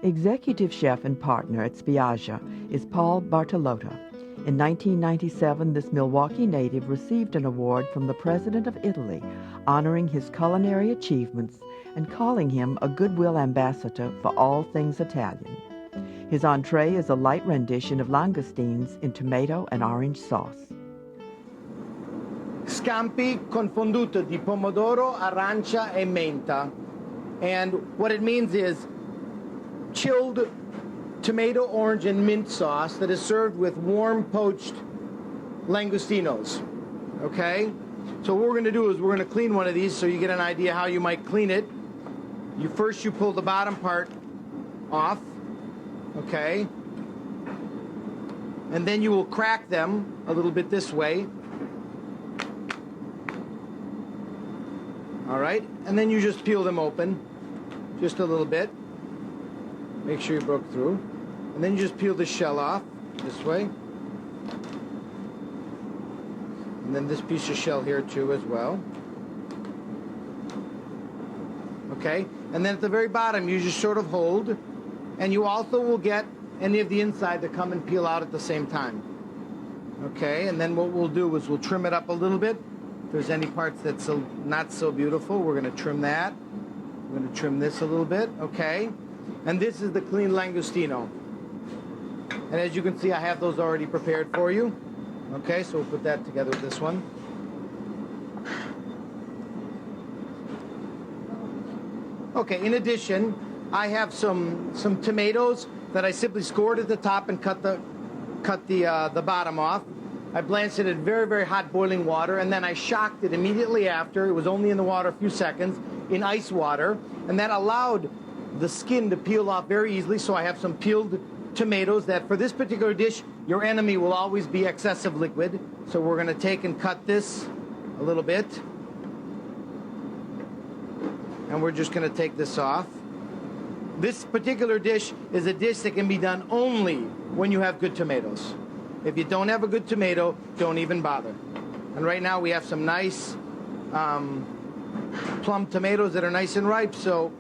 Executive chef and partner at Spiaggia is Paul Bartolotta. In 1997, this Milwaukee native received an award from the President of Italy, honoring his culinary achievements and calling him a goodwill ambassador for all things Italian. His entree is a light rendition of langoustines in tomato and orange sauce. Scampi confonduto di pomodoro, arancia, e menta. And what it means is chilled tomato, orange, and mint sauce that is served with warm poached langostinos. Okay? So what we're going to do is we're going to clean one of these so you get an idea how you might clean it. First you pull the bottom part off. Okay? And then you will crack them a little bit this way. All right? And then you just peel them open just a little bit. Make sure you broke through. And then you just peel the shell off this way. And then this piece of shell here too as well. Okay? And then at the very bottom you just sort of hold, and you also will get any of the inside to come and peel out at the same time. Okay? And then what we'll do is we'll trim it up a little bit. If there's any parts that's not so beautiful, we're going to trim that. We're going to trim this a little bit. Okay? And this is the clean langostino. And as you can see, I have those already prepared for you. Okay, so we'll put that together with this one. Okay, in addition, I have some tomatoes that I simply scored at the top and cut the bottom off. I blanched it in very, very hot boiling water, and then I shocked it immediately after. It was only in the water a few seconds in ice water, and that allowed the skin to peel off very easily. So I have some peeled tomatoes that for this particular dish, your enemy will always be excessive liquid. So we're going to take and cut this a little bit. And we're just going to take this off. This particular dish is a dish that can be done only when you have good tomatoes. If you don't have a good tomato, don't even bother. And right now we have some nice plum tomatoes that are nice and ripe, so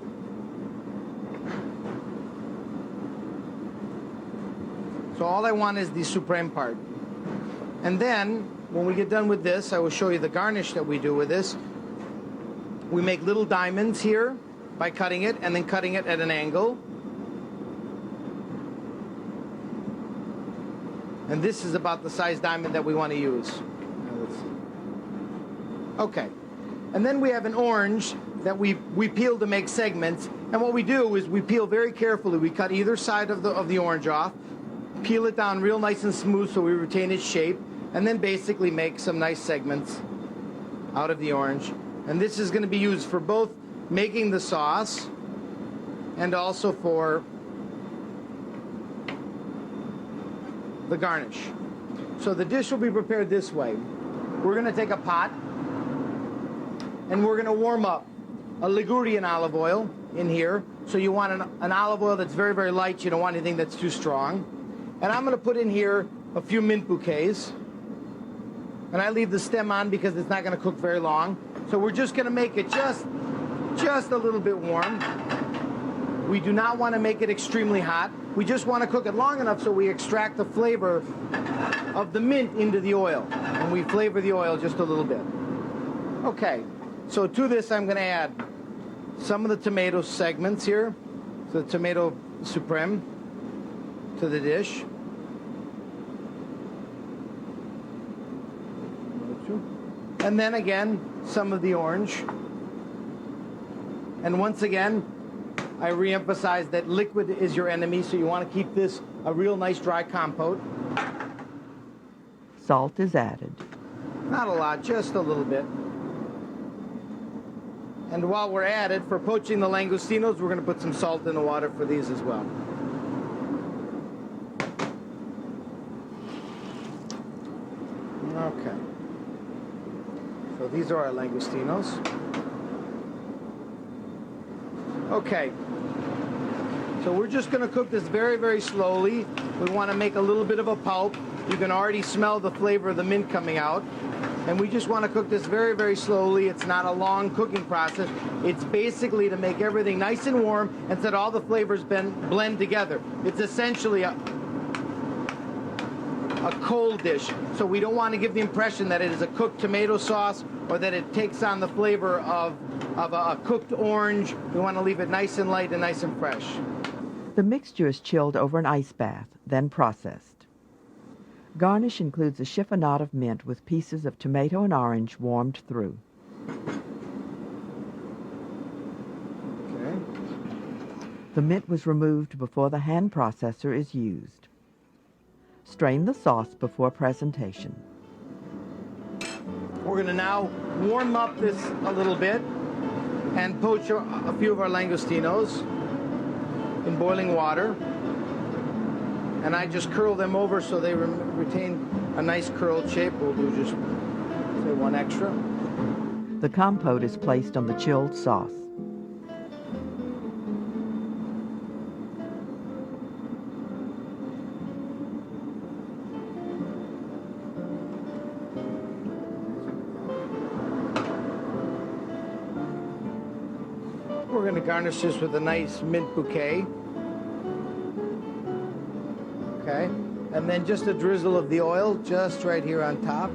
all I want is the supreme part. And then, when we get done with this, I will show you the garnish that we do with this. We make little diamonds here by cutting it, and then cutting it at an angle. And this is about the size diamond that we want to use. Okay. And then we have an orange that we peel to make segments. And what we do is we peel very carefully. We cut either side of the orange off, peel it down real nice and smooth so we retain its shape, and then basically make some nice segments out of the orange. And this is going to be used for both making the sauce and also for the garnish. So the dish will be prepared this way. We're going to take a pot and we're going to warm up a Ligurian olive oil in here. So you want an olive oil that's very, very light. You don't want anything that's too strong. And I'm going to put in here a few mint bouquets. And I leave the stem on because it's not going to cook very long. So we're just going to make it just a little bit warm. We do not want to make it extremely hot. We just want to cook it long enough so we extract the flavor of the mint into the oil. And we flavor the oil just a little bit. Okay, so to this I'm going to add some of the tomato segments here. So the tomato supreme to the dish. And then again, some of the orange. And once again, I re-emphasize that liquid is your enemy, so you want to keep this a real nice dry compote. Salt is added. Not a lot, just a little bit. And while we're at it, for poaching the langostinos, we're going to put some salt in the water for these as well. Okay. So these are our langostinos. Okay. So we're just going to cook this very, very slowly. We want to make a little bit of a pulp. You can already smell the flavor of the mint coming out. And we just want to cook this very, very slowly. It's not a long cooking process. It's basically to make everything nice and warm and so that all the flavors blend together. It's essentially a cold dish. So we don't want to give the impression that it is a cooked tomato sauce or that it takes on the flavor of a cooked orange. We want to leave it nice and light and nice and fresh. The mixture is chilled over an ice bath, then processed. Garnish includes a chiffonade of mint with pieces of tomato and orange warmed through. Okay. The mint was removed before the hand processor is used. Strain the sauce before presentation. We're going to now warm up this a little bit and poach a few of our langostinos in boiling water. And I just curl them over so they retain a nice curled shape. We'll do just, say, one extra. The compote is placed on the chilled sauce. We're going to garnish this with a nice mint bouquet. Okay, and then just a drizzle of the oil just right here on top.